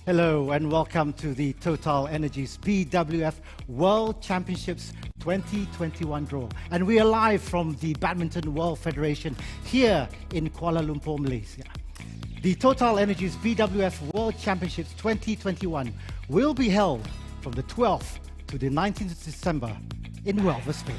Hello and welcome to the TotalEnergies BWF World Championships 2021 draw. And we are live from the Badminton World Federation here in Kuala Lumpur, Malaysia. The TotalEnergies BWF World Championships 2021 will be held from the 12th to the 19th of December in Huelva, Spain.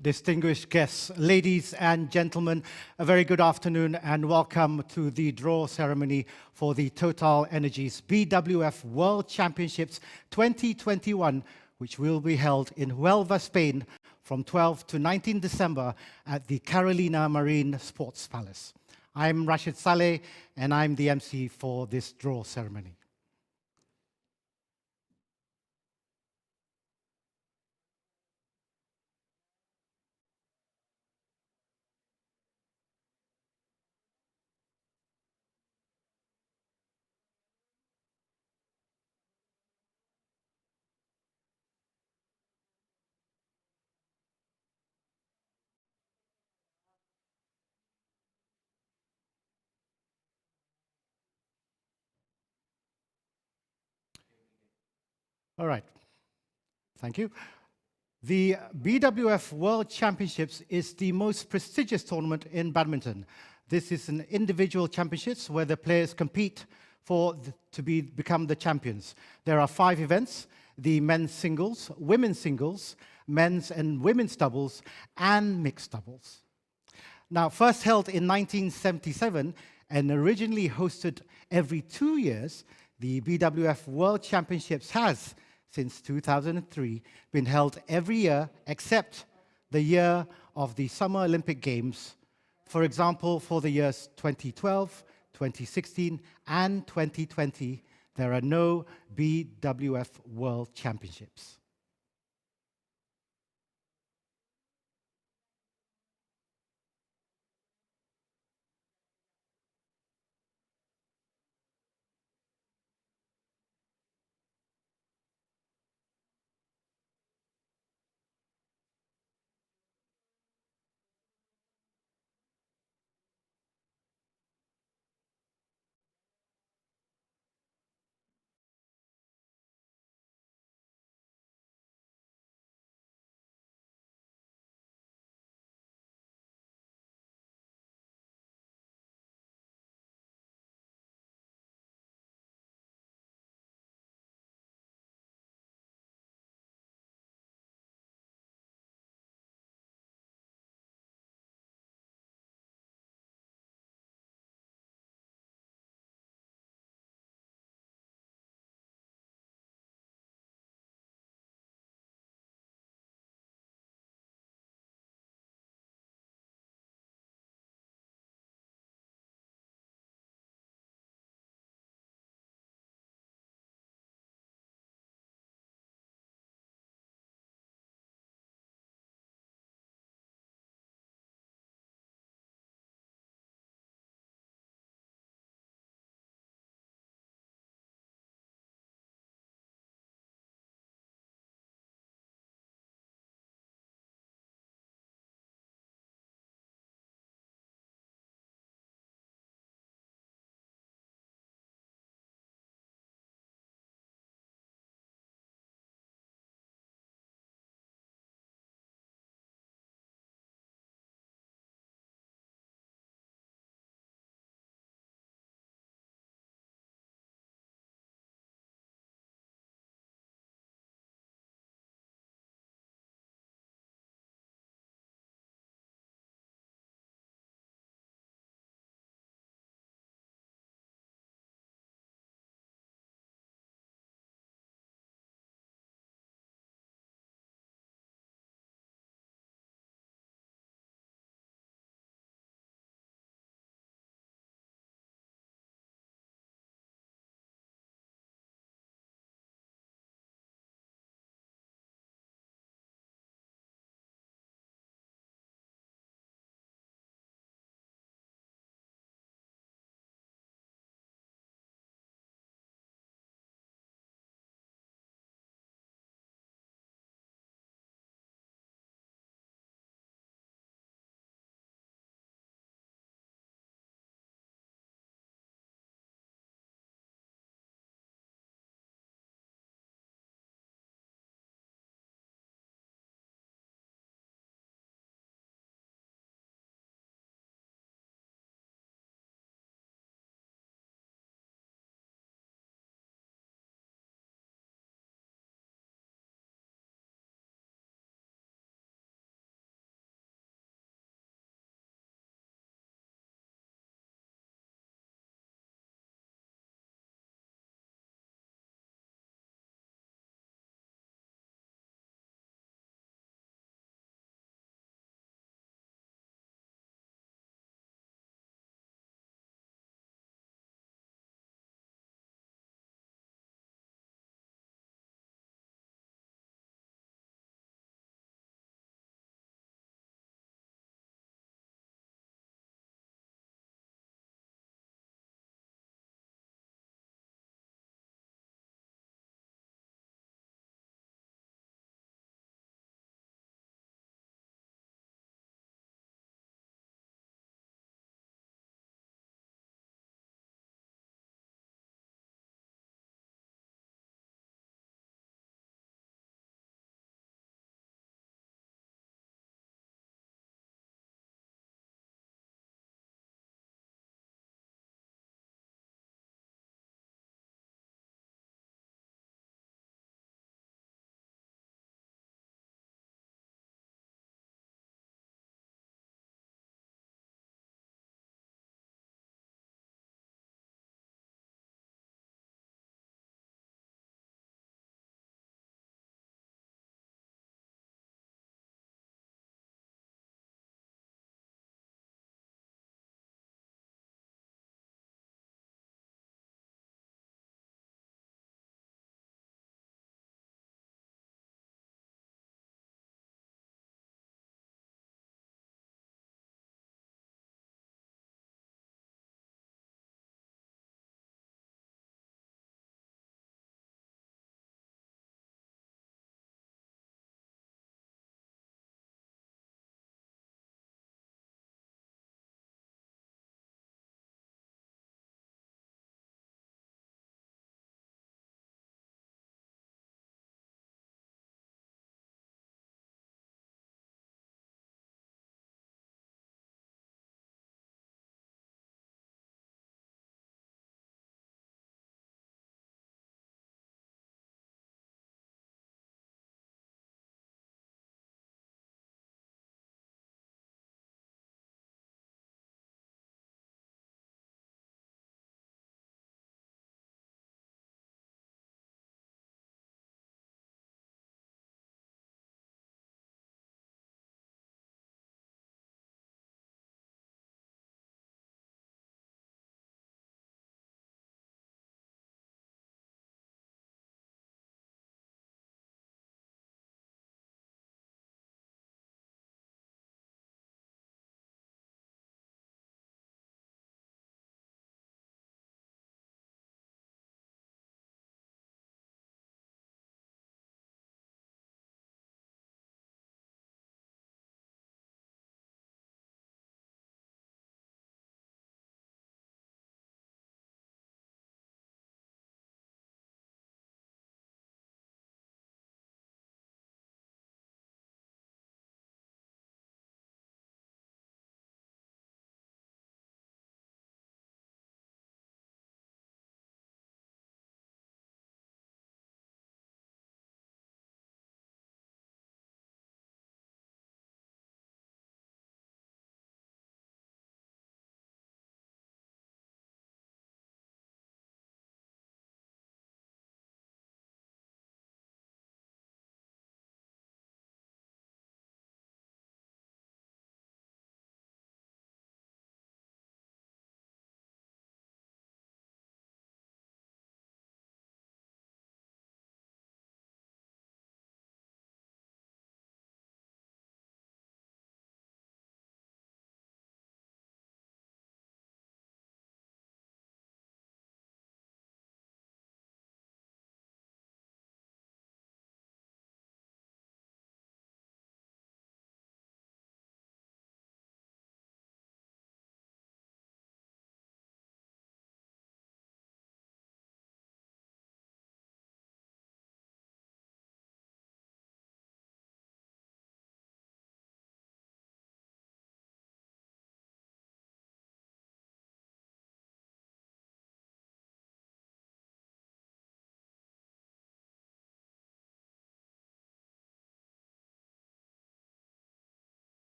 Distinguished guests, ladies and gentlemen, a very good afternoon and welcome to the draw ceremony for the TotalEnergies BWF World Championships 2021, which will be held in Huelva, Spain from 12 to 19 December at the Carolina Marine Sports Palace. I'm Rashid Saleh and I'm the MC for this draw ceremony. All right, thank you. The BWF World Championships is the most prestigious tournament in badminton. This is an individual championships where the players compete to become the champions. There are 5 events: the men's singles, women's singles, men's and women's doubles, and mixed doubles. Now, first held in 1977 and originally hosted every 2 years, the BWF World Championships has, since 2003, been held every year except the year of the Summer Olympic Games. For example, for the years 2012, 2016, and 2020, there are no BWF World Championships.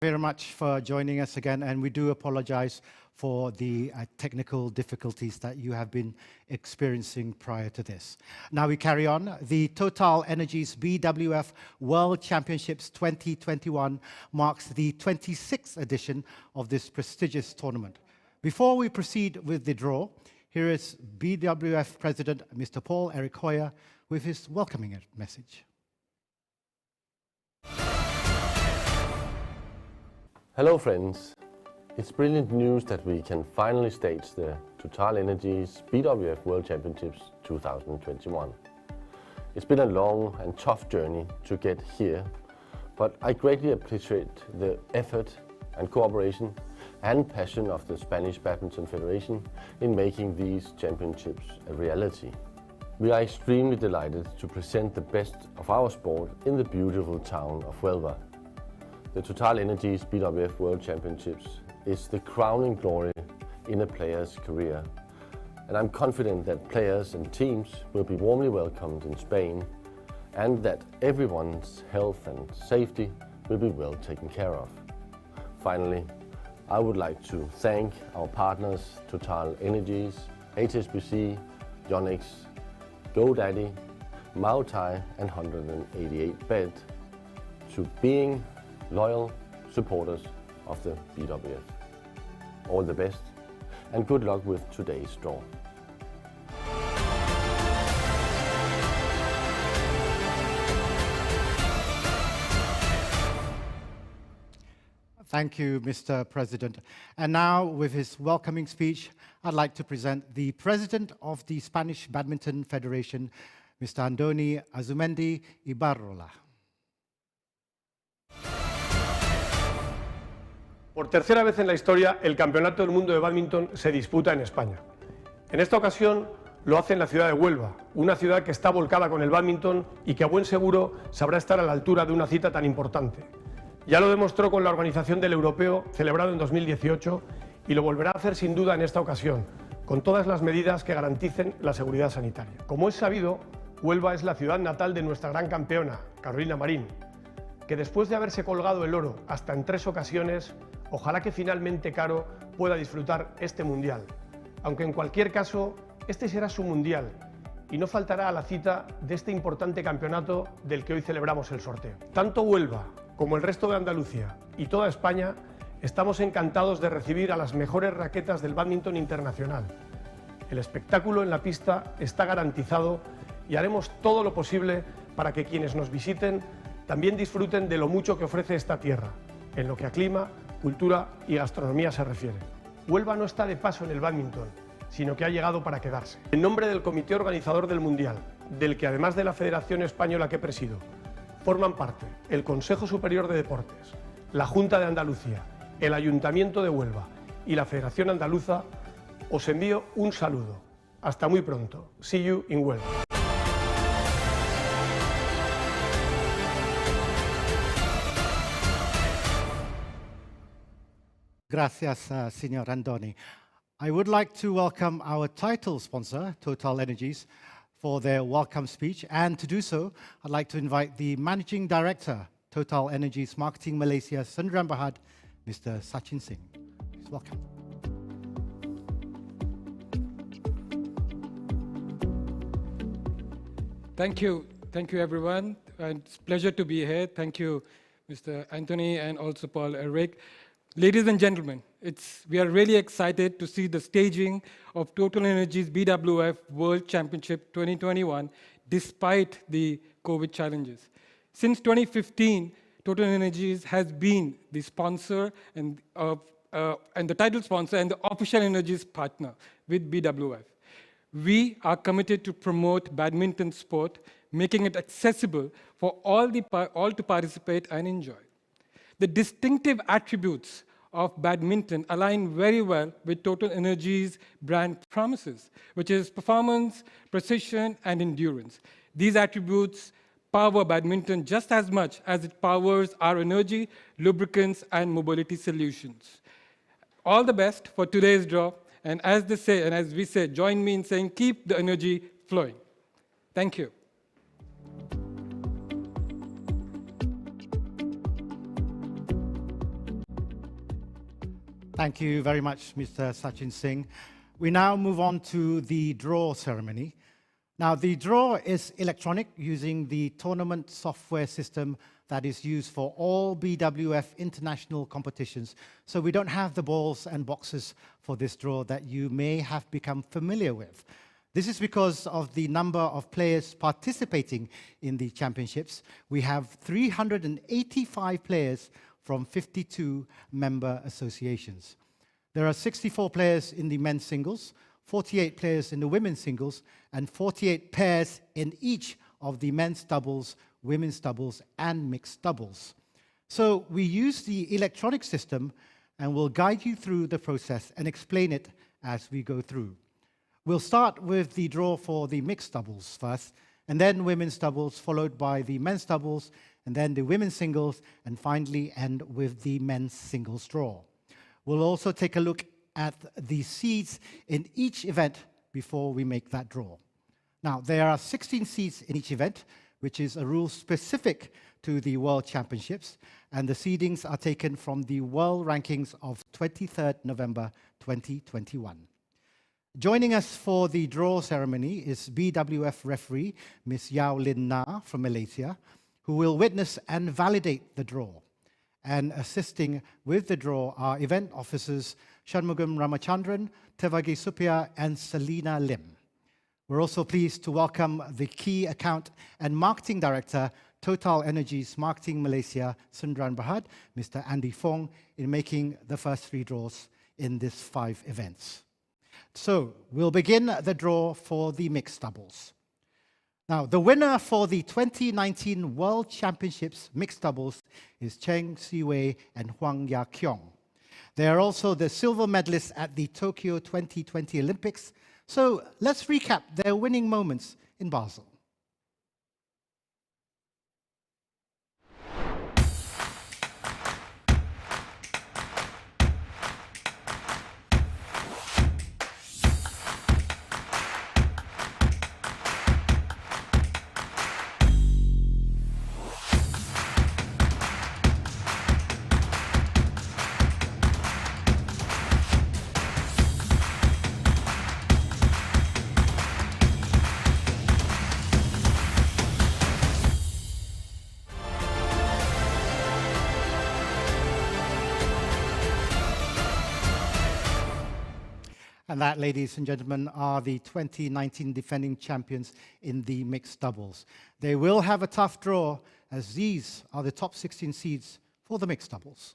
Very much for joining us again, and we do apologize for the technical difficulties that you have been experiencing prior to this. Now we carry on. The TotalEnergies BWF World Championships 2021 marks the 26th edition of this prestigious tournament. Before we proceed with the draw, here is BWF President Mr. Paul Eric Hoyer with his welcoming message. Hello friends, it's brilliant news that we can finally stage the TotalEnergies BWF World Championships 2021. It's been a long and tough journey to get here, but I greatly appreciate the effort and cooperation and passion of the Spanish Badminton Federation in making these championships a reality. We are extremely delighted to present the best of our sport in the beautiful town of Huelva. The TotalEnergies BWF World Championships is the crowning glory in a player's career, and I'm confident that players and teams will be warmly welcomed in Spain and that everyone's health and safety will be well taken care of. Finally, I would like to thank our partners TotalEnergies, HSBC, Yonex, GoDaddy, Mautai and 188Bet to being loyal supporters of the BWF. All the best and good luck with today's draw. Thank you, Mr. President. And now, with his welcoming speech, I'd like to present the President of the Spanish Badminton Federation, Mr. Andoni Azumendi Ibarrola. Por tercera vez en la historia, el Campeonato del Mundo de Badminton se disputa en España. En esta ocasión lo hace en la ciudad de Huelva, una ciudad que está volcada con el badminton y que a buen seguro sabrá estar a la altura de una cita tan importante. Ya lo demostró con la organización del Europeo, celebrado en 2018, y lo volverá a hacer sin duda en esta ocasión, con todas las medidas que garanticen la seguridad sanitaria. Como es sabido, Huelva es la ciudad natal de nuestra gran campeona, Carolina Marín, que después de haberse colgado el oro hasta en 3 ocasiones, ojalá que finalmente Caro pueda disfrutar este Mundial. Aunque en cualquier caso, este será su Mundial y no faltará a la cita de este importante campeonato del que hoy celebramos el sorteo. Tanto Huelva como el resto de Andalucía y toda España estamos encantados de recibir a las mejores raquetas del badminton internacional. El espectáculo en la pista está garantizado y haremos todo lo posible para que quienes nos visiten también disfruten de lo mucho que ofrece esta tierra, en lo que a clima, cultura y gastronomía se refiere. Huelva no está de paso en el badminton, sino que ha llegado para quedarse. En nombre del comité organizador del Mundial, del que además de la Federación Española que presido, forman parte el Consejo Superior de Deportes, la Junta de Andalucía, el Ayuntamiento de Huelva y la Federación Andaluza, os envío un saludo. Hasta muy pronto. See you in Huelva. Gracias, Señor Andoni. I would like to welcome our title sponsor, TotalEnergies, for their welcome speech. And to do so, I'd like to invite the Managing Director, TotalEnergies Marketing Malaysia, Sundram Bahad, Mr. Sachin Singh. Please welcome. Thank you everyone. And it's a pleasure to be here. Thank you, Mr. Anthony and also Paul Eric. Ladies and gentlemen, we are really excited to see the staging of TotalEnergies BWF World Championship 2021 despite the COVID challenges. Since 2015, TotalEnergies has been the sponsor and the title sponsor and the official energies partner with BWF. We are committed to promote badminton sport, making it accessible for all to participate and enjoy. The distinctive attributes of badminton align very well with TotalEnergies' brand promises, which is performance, precision, and endurance. These attributes power badminton just as much as it powers our energy, lubricants, and mobility solutions. All the best for today's draw, and as they say, and as we say, join me in saying, keep the energy flowing. Thank you. Thank you very much, Mr. Sachin Singh. We now move on to the draw ceremony. Now, the draw is electronic using the tournament software system that is used for all BWF international competitions. So we don't have the balls and boxes for this draw that you may have become familiar with. This is because of the number of players participating in the championships. We have 385 players from 52 member associations. There are 64 players in the men's singles, 48 players in the women's singles, and 48 pairs in each of the men's doubles, women's doubles, and mixed doubles. So we use the electronic system and we'll guide you through the process and explain it as we go through. We'll start with the draw for the mixed doubles first, and then women's doubles, followed by the men's doubles, and then the women's singles, and finally end with the men's singles draw. We'll also take a look at the seeds in each event before we make that draw. Now, there are 16 seeds in each event, which is a rule specific to the World Championships, and the seedings are taken from the World Rankings of 23rd November 2021. Joining us for the draw ceremony is BWF referee Ms. Yao Lin Na from Malaysia, who will witness and validate the draw. And assisting with the draw are event officers Shanmugam Ramachandran, Tevagi Supia, and Selina Lim. We're also pleased to welcome the Key Account and Marketing Director, TotalEnergies Marketing Malaysia, Sundran Berhad, Mr. Andy Fong, in making the first 3 draws in these 5 events. So we'll begin the draw for the mixed doubles. Now, the winner for the 2019 World Championships mixed doubles is Cheng Siwei and Huang Ya-kyung. They are also the silver medalists at the Tokyo 2020 Olympics. So let's recap their winning moments in Basel. And that, ladies and gentlemen, are the 2019 defending champions in the mixed doubles. They will have a tough draw, as these are the top 16 seeds for the mixed doubles.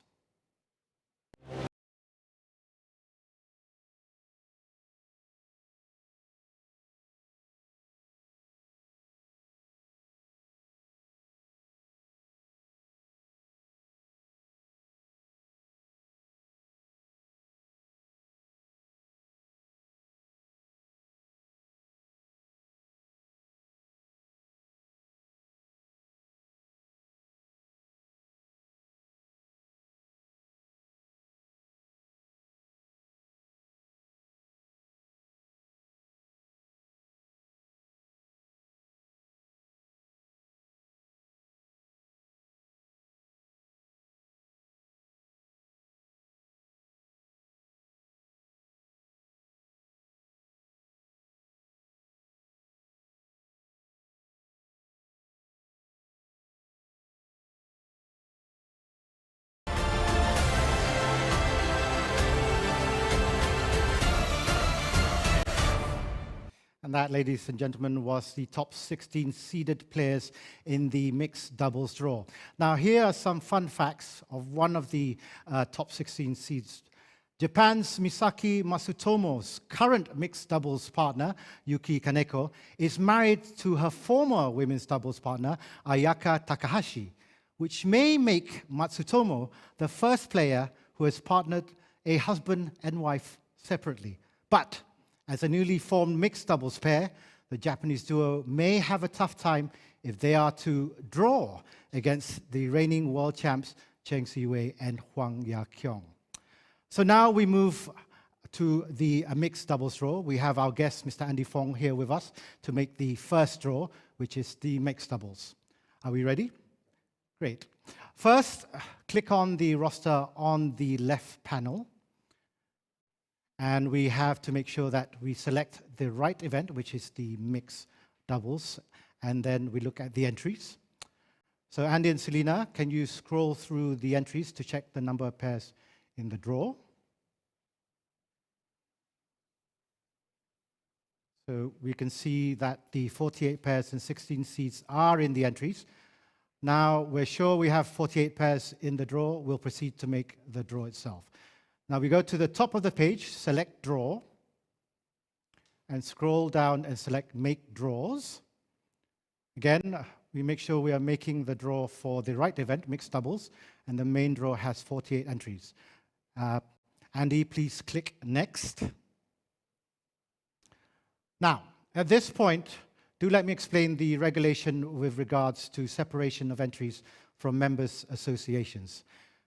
And that, ladies and gentlemen, was the top 16 seeded players in the mixed doubles draw. Now, here are some fun facts of one of the top 16 seeds. Japan's Misaki Matsutomo's current mixed doubles partner, Yuki Kaneko, is married to her former women's doubles partner, Ayaka Takahashi, which may make Matsutomo the first player who has partnered a husband and wife separately. But as a newly formed mixed doubles pair, the Japanese duo may have a tough time if they are to draw against the reigning world champs Cheng Siwei and Huang Ya-kyung. So now we move to the mixed doubles draw. We have our guest, Mr. Andy Fong, here with us to make the first draw, which is the mixed doubles. Are we ready? Great. First, click on the roster on the left panel. And we have to make sure that we select the right event, which is the mixed doubles, and then we look at the entries. So Andy and Selena, can you scroll through the entries to check the number of pairs in the draw? So we can see that the 48 pairs and 16 seeds are in the entries. Now we're sure we have 48 pairs in the draw. We'll proceed to make the draw itself. Now we go to the top of the page, select Draw, and scroll down and select Make Draws. Again, we make sure we are making the draw for the right event, mixed doubles, and the main draw has 48 entries. Andy, please click Next. Now, at this point, do let me explain the regulation with regards to separation of entries from members' associations.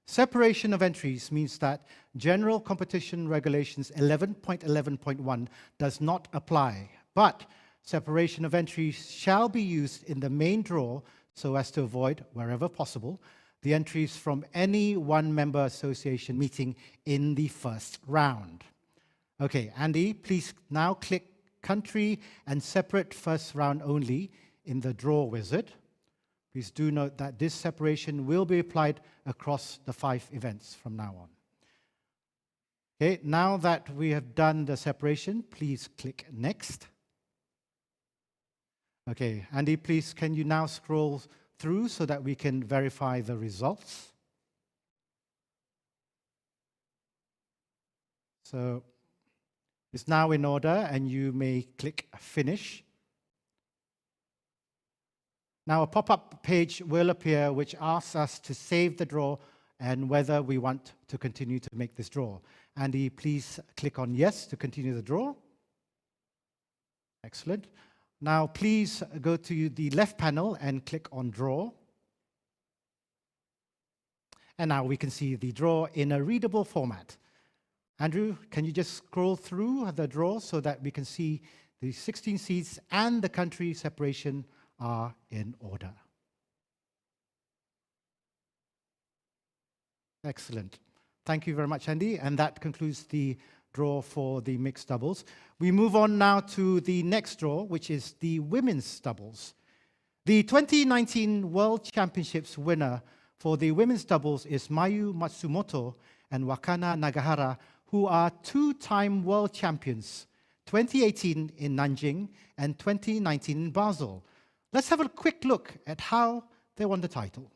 Separation of entries means that General Competition Regulations 11.11.1 does not apply, but separation of entries shall be used in the main draw so as to avoid, wherever possible, the entries from any one-member association meeting in the first round. Okay, Andy, please now click Country and Separate First Round Only in the Draw Wizard. Please do note that this separation will be applied across the 5 events from now on. Okay, now that we have done the separation, please click Next. Okay, Andy, please can you now scroll through so that we can verify the results? So it's now in order and you may click Finish. Now a pop-up page will appear which asks us to save the draw and whether we want to continue to make this draw. Andy, please click on Yes to continue the draw. Excellent. Now please go to the left panel and click on Draw. And now we can see the draw in a readable format. Andrew, can you just scroll through the draw so that we can see the 16 seeds and the country separation are in order? Excellent. Thank you very much, Andy. And that concludes the draw for the mixed doubles. We move on now to the next draw, which is the women's doubles. The 2019 World Championships winner for the women's doubles is Mayu Matsumoto and Wakana Nagahara, who are 2-time world champions, 2018 in Nanjing and 2019 in Basel. Let's have a quick look at how they won the title.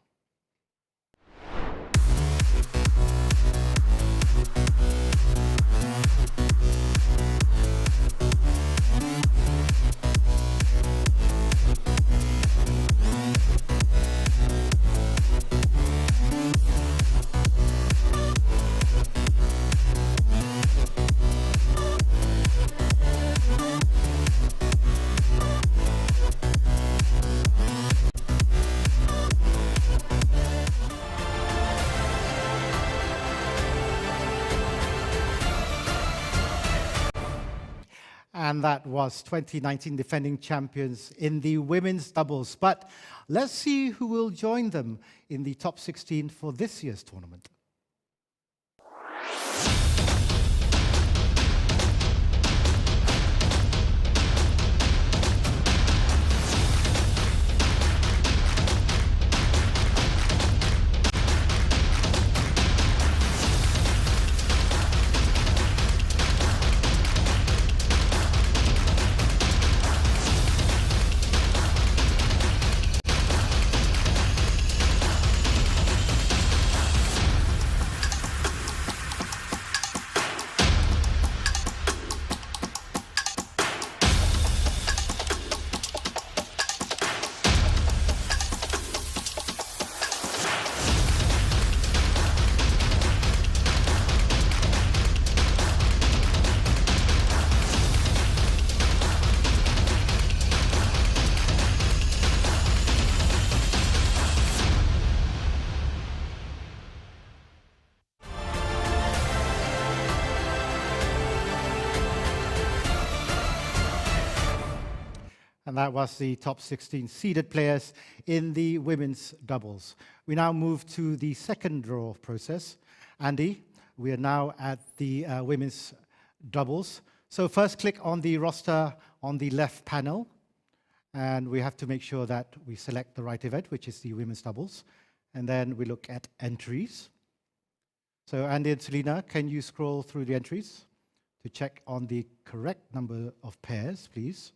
And that was 2019 defending champions in the women's doubles. But let's see who will join them in the top 16 for this year's tournament. And that was the top 16 seeded players in the women's doubles. We now move to the second draw process. Andy, we are now at the women's doubles. So first click on the roster on the left panel, and we have to make sure that we select the right event, which is the women's doubles. And then we look at entries. So Andy and Selena, can you scroll through the entries to check on the correct number of pairs, please?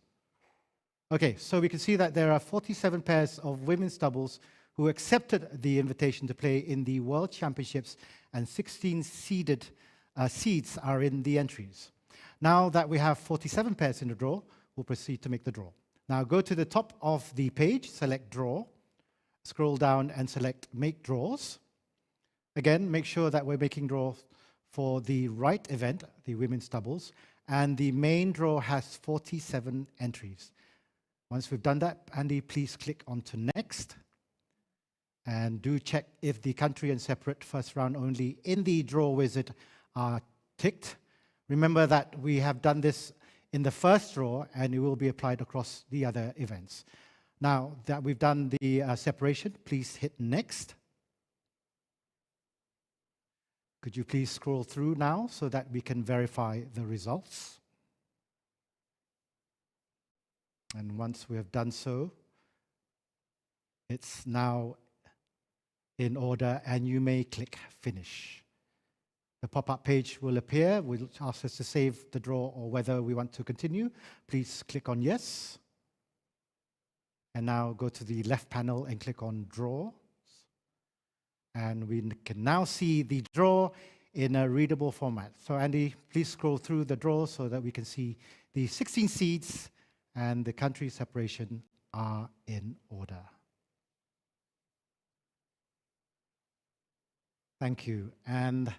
Okay, so we can see that there are 47 pairs of women's doubles who accepted the invitation to play in the World Championships, and 16 seeds are in the entries. Now that we have 47 pairs in the draw, we'll proceed to make the draw. Now go to the top of the page, select Draw, scroll down and select Make Draws. Again, make sure that we're making draws for the right event, the women's doubles, and the main draw has 47 entries. Once we've done that, Andy, please click on to Next. And do check if the country and separate first round only in the draw wizard are ticked. Remember that we have done this in the first draw, and it will be applied across the other events. Now that we've done the separation, please hit Next. Could you please scroll through now so that we can verify the results? And once we have done so, it's now in order, and you may click Finish. The pop-up page will appear. Will ask us to save the draw or whether we want to continue. Please click on Yes. And now go to the left panel and click on Draw. And we can now see the draw in a readable format. So Andy, please scroll through the draw so that we can see the 16 seeds and the country separation are in order. Thank you. And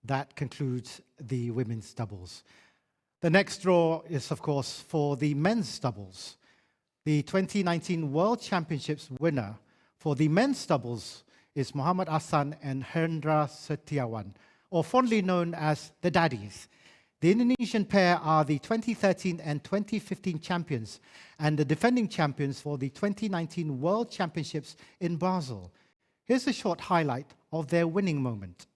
that concludes the women's doubles. The next draw is, of course, for the men's doubles. The 2019 World Championships winner for the men's doubles is Muhammad Ahsan and Hendra Setiawan, or fondly known as the Daddies. The Indonesian pair are the 2013 and 2015 champions and the defending champions for the 2019 World Championships in Basel. Here's a short highlight of their winning moment.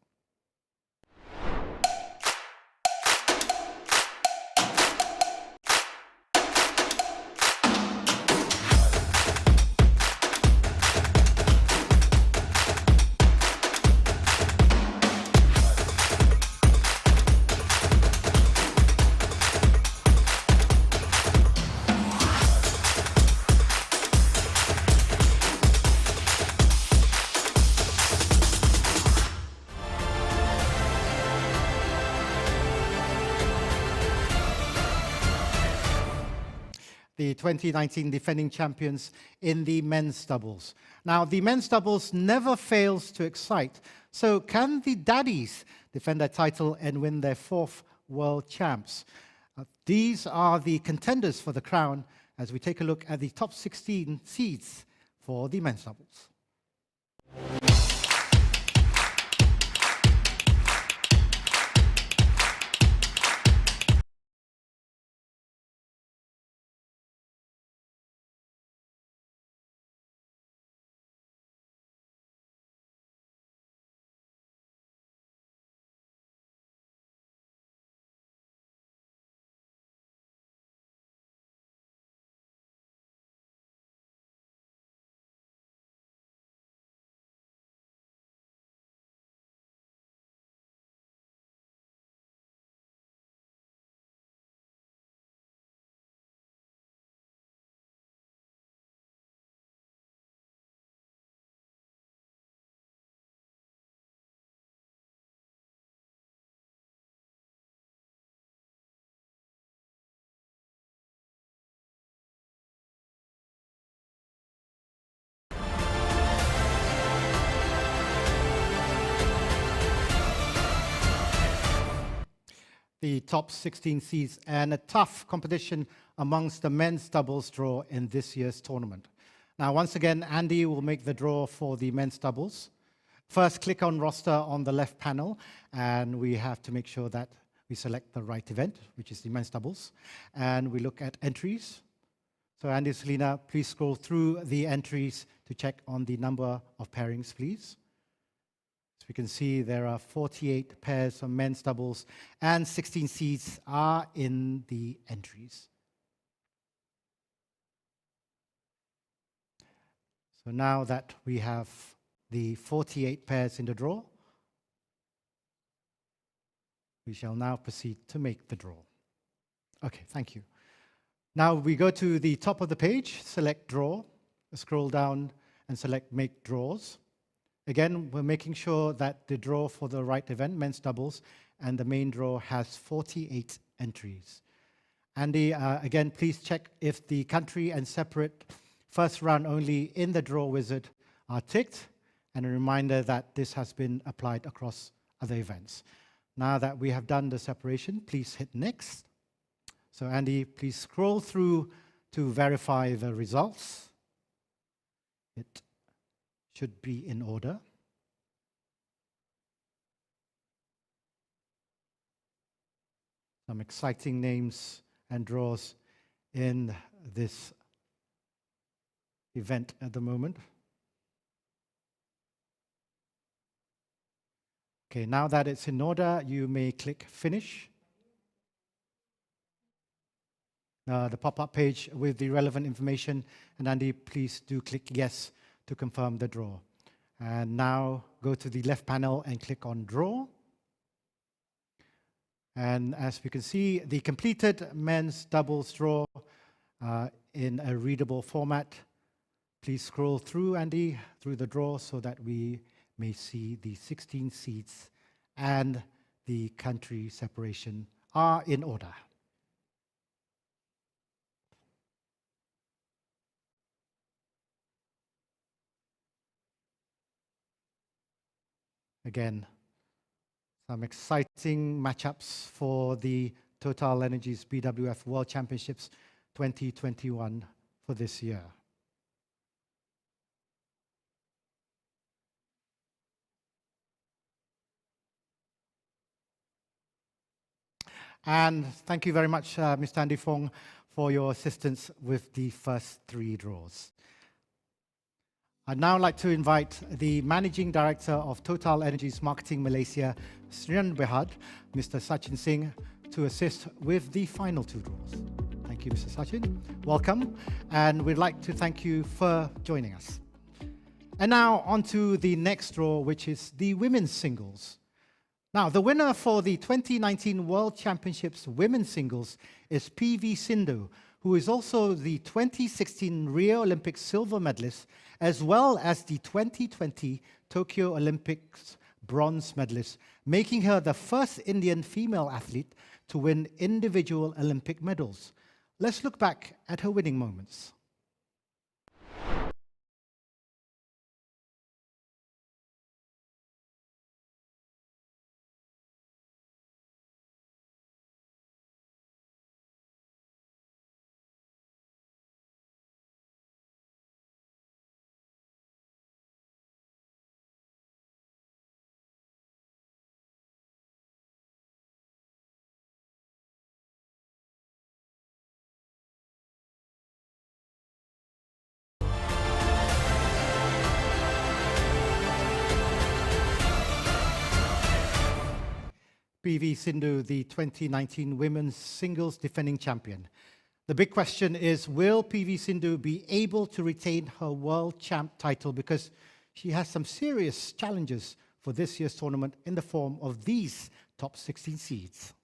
The 2019 defending champions in the men's doubles. Now, the men's doubles never fails to excite. So can the Daddies defend their title and win their 4th world champs? These are the contenders for the crown as we take a look at the top 16 seeds for the men's doubles. The top 16 seeds and a tough competition amongst the men's doubles draw in this year's tournament. Now, once again, Andy will make the draw for the men's doubles. First, click on roster on the left panel, and we have to make sure that we select the right event, which is the men's doubles, and we look at entries. So Andy, Selena, please scroll through the entries to check on the number of pairings, please. As we can see, there are 48 pairs of men's doubles and 16 seeds are in the entries. So now that we have the 48 pairs in the draw, we shall now proceed to make the draw. Okay, thank you. Now we go to the top of the page, select draw, scroll down and select make draws. Again, we're making sure that the draw for the right event, men's doubles, and the main draw has 48 entries. Andy, again, please check if the country and separate first round only in the draw wizard are ticked, and a reminder that this has been applied across other events. Now that we have done the separation, please hit next. So Andy, please scroll through to verify the results. It should be in order. Some exciting names and draws in this event at the moment. Okay, now that it's in order, you may click Finish. The pop-up page with the relevant information, and Andy, please do click Yes to confirm the draw. And now go to the left panel and click on Draw. And as we can see, the completed men's doubles draw in a readable format. Please scroll through, Andy, through the draw so that we may see the 16 seeds and the country separation are in order. Again, some exciting matchups for the TotalEnergies BWF World Championships 2021 for this year. And thank you very much, Mr. Andy Fong, for your assistance with the first three draws. I'd now like to invite the Managing Director of TotalEnergies Marketing Malaysia, Sudirman, Mr. Sachin Singh, to assist with the final two draws. Thank you, Mr. Sachin. Welcome, and we'd like to thank you for joining us. And now on to the next draw, which is the women's singles. Now, the winner for the 2019 World Championships women's singles is PV Sindhu, who is also the 2016 Rio Olympics silver medalist, as well as the 2020 Tokyo Olympics bronze medalist, making her the first Indian female athlete to win individual Olympic medals. Let's look back at her winning moments. PV Sindhu, the 2019 women's singles defending champion. The big question is, will PV Sindhu be able to retain her world champ title, because she has some serious challenges for this year's tournament in the form of these top 16 seeds.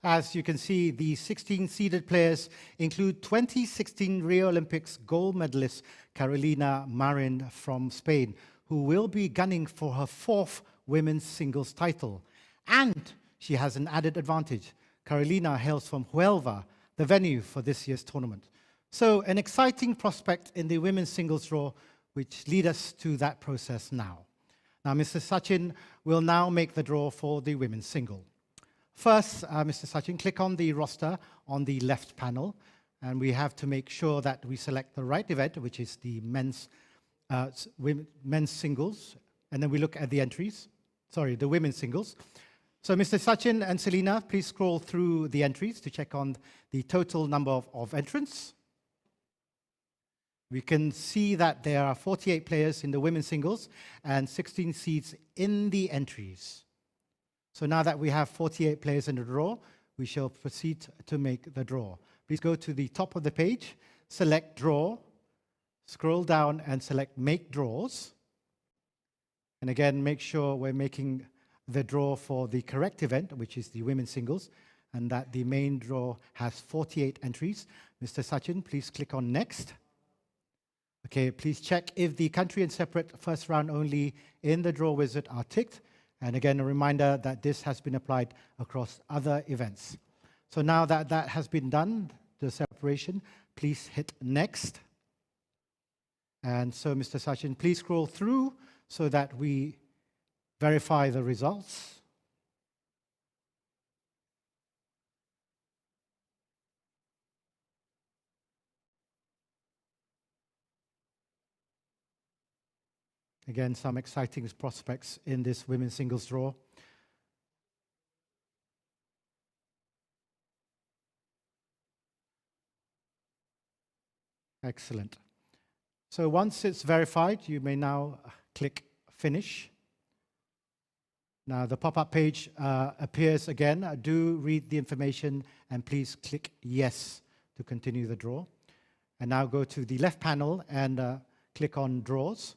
As you can see, the 16 seeded players include 2016 Rio Olympics gold medalist Carolina Marin from Spain, who will be gunning for her 4th women's singles title. And she has an added advantage. Carolina hails from Huelva, the venue for this year's tournament. So an exciting prospect in the women's singles draw, which lead us to that process now. Now, Mr. Sachin will now make the draw for the women's single. First, Mr. Sachin, click on the roster on the left panel, and we have to make sure that we select the right event, which is the men's singles, and then we look at the entries. Sorry, the women's singles. So, Mr. Sachin and Selina, please scroll through the entries to check on the total number of entrants. We can see that there are 48 players in the women's singles and 16 seats in the entries. So now that we have 48 players in the draw, we shall proceed to make the draw. Please go to the top of the page, select Draw, scroll down and select Make Draws. And again, make sure we're making the draw for the correct event, which is the women's singles, and that the main draw has 48 entries. Mr. Sachin, please click on Next. Okay, please check if the country and separate first round only in the draw wizard are ticked. And again, a reminder that this has been applied across other events. So now that that has been done, the separation, please hit Next. And so, Mr. Sachin, please scroll through so that we verify the results. Again, some exciting prospects in this women's singles draw. Excellent. So once it's verified, you may now click Finish. Now the pop-up page appears again. Do read the information and please click Yes to continue the draw. And now go to the left panel and click on Draws.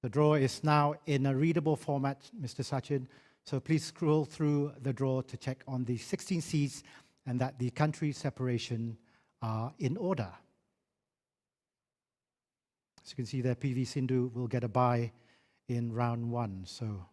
The draw is now in a readable format, Mr. Sachin, so please scroll through the draw to check on the 16 seats and that the country separation are in order. As you can see there, PV Sindhu will get a bye in round 1. So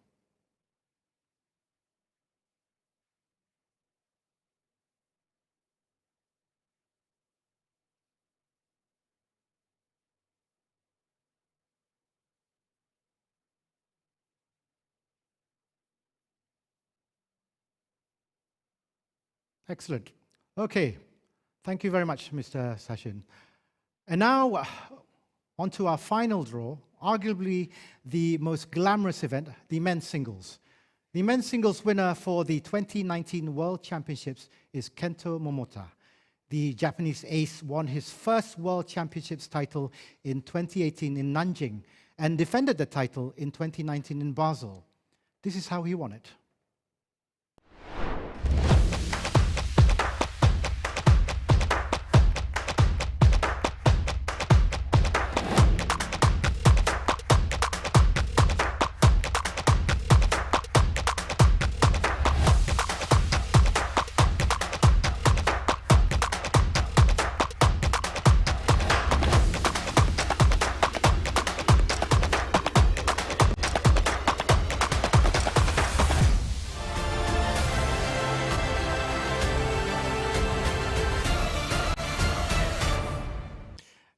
excellent. Okay. Thank you very much, Mr. Sachin. And now, on to our final draw, arguably the most glamorous event, the men's singles. The men's singles winner for the 2019 World Championships is Kento Momota. The Japanese ace won his first World Championships title in 2018 in Nanjing and defended the title in 2019 in Basel. This is how he won it.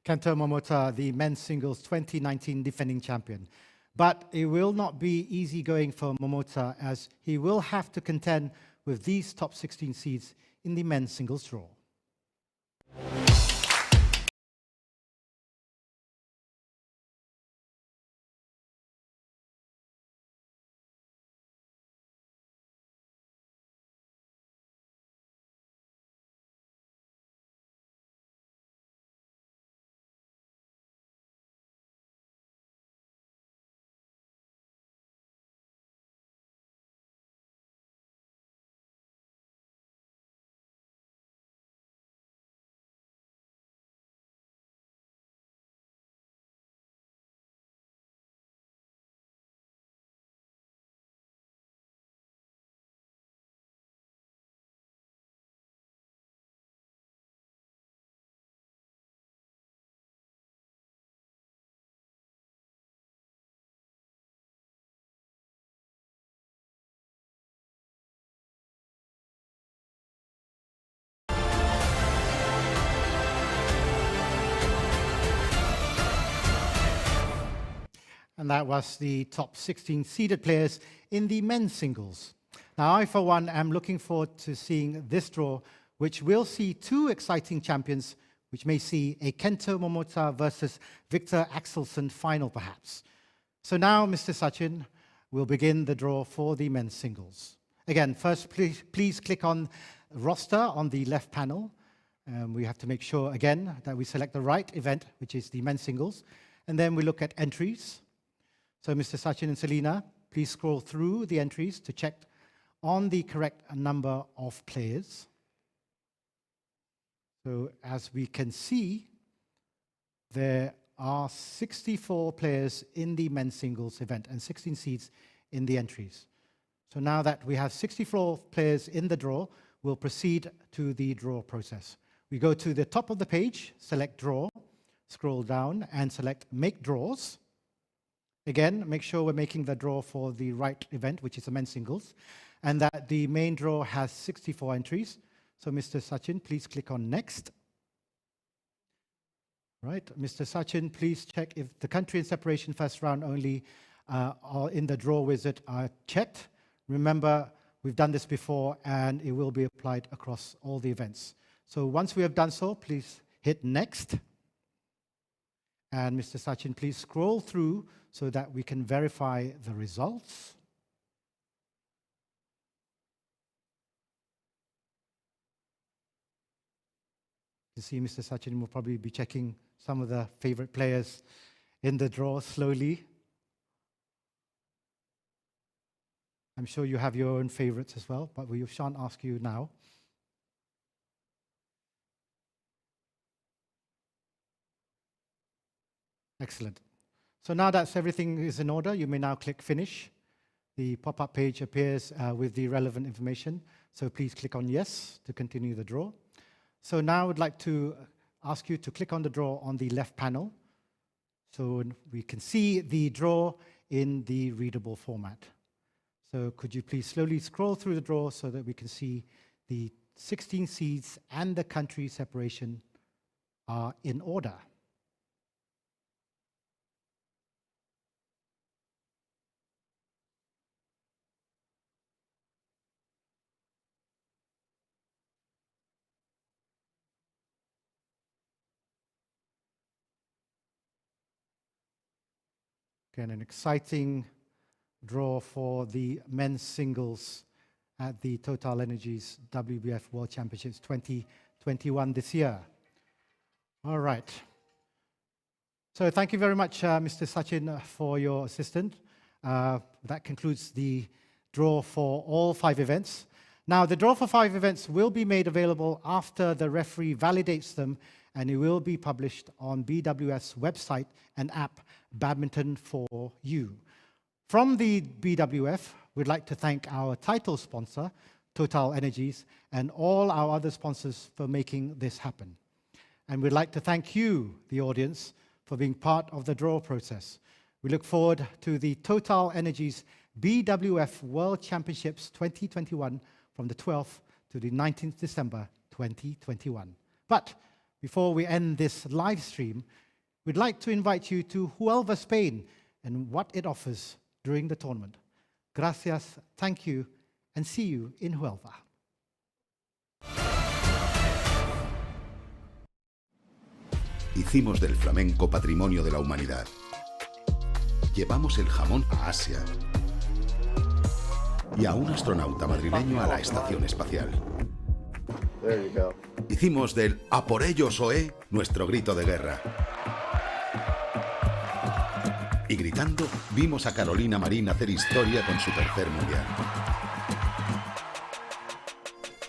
Kento Momota, the men's singles 2019 defending champion. But it will not be easy going for Momota, as he will have to contend with these top 16 seeds in the men's singles draw. And that was the top 16 seeded players in the men's singles. Now, I, for one, am looking forward to seeing this draw, which will see two exciting champions, which may see a Kento Momota versus Victor Axelsen final, perhaps. So now, Mr. Sachin, we'll begin the draw for the men's singles. Again, first, please click on roster on the left panel. We have to make sure, again, that we select the right event, which is the men's singles. And then we look at entries. So, Mr. Sachin and Selina, please scroll through the entries to check on the correct number of players. So, as we can see, there are 64 players in the men's singles event and 16 seeds in the entries. So now that we have 64 players in the draw, we'll proceed to the draw process. We go to the top of the page, select Draw, scroll down and select Make Draws. Again, make sure we're making the draw for the right event, which is the men's singles, and that the main draw has 64 entries. So Mr. Sachin, please click on Next. Right, Mr. Sachin, please check if the country and separation first round only are in the draw wizard are checked. Remember, we've done this before and it will be applied across all the events. So once we have done so, please hit Next. And Mr. Sachin, please scroll through so that we can verify the results. You see, Mr. Sachin will probably be checking some of the favorite players in the draw slowly. I'm sure you have your own favorites as well, but we shan't ask you now. Excellent. So now that everything is in order, you may now click Finish. The pop-up page appears with the relevant information. So please click on Yes to continue the draw. So now I would like to ask you to click on the draw on the left panel. So we can see the draw in the readable format. So could you please slowly scroll through the draw so that we can see the 16 seeds and the country separation are in order. Again, an exciting draw for the men's singles at the TotalEnergies BWF World Championships 2021 this year. All right. So thank you very much, Mr. Sachin, for your assistance. That concludes the draw for all 5 events. Now, the draw for 5 events will be made available after the referee validates them, and it will be published on BWF's website and app, Badminton for You. From the BWF, we'd like to thank our title sponsor, TotalEnergies, and all our other sponsors for making this happen. And we'd like to thank you, the audience, for being part of the draw process. We look forward to the TotalEnergies BWF World Championships 2021 from the 12th to the 19th December 2021. But before we end this live stream, we'd like to invite you to Huelva, Spain, and what it offers during the tournament. Gracias, thank you, and see you in Huelva. Hicimos del flamenco patrimonio de la humanidad. Llevamos el jamón a Asia y a un astronauta madrileño a la estación espacial. There you go. Hicimos del "A por ellos, OE" nuestro grito de guerra. Y gritando, vimos a Carolina Marín hacer historia con su tercer mundial.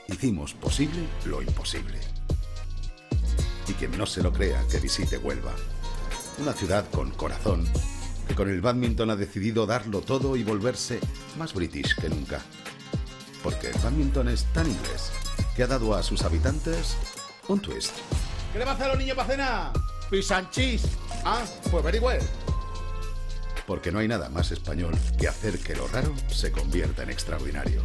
Hicimos posible lo imposible. Y quien no se lo crea, que visite Huelva. Una ciudad con corazón, que con el bádminton ha decidido darlo todo y volverse más british que nunca. Porque el bádminton es tan inglés que ha dado a sus habitantes un twist. ¿Qué le va a hacer a los niños para cenar? Fish and cheese. Ah, pues very well. Porque no hay nada más español que hacer que lo raro se convierta en extraordinario.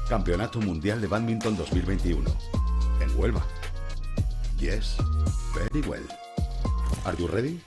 Campeonato Mundial de Badminton 2021. En Huelva. Yes, very well. Are you ready?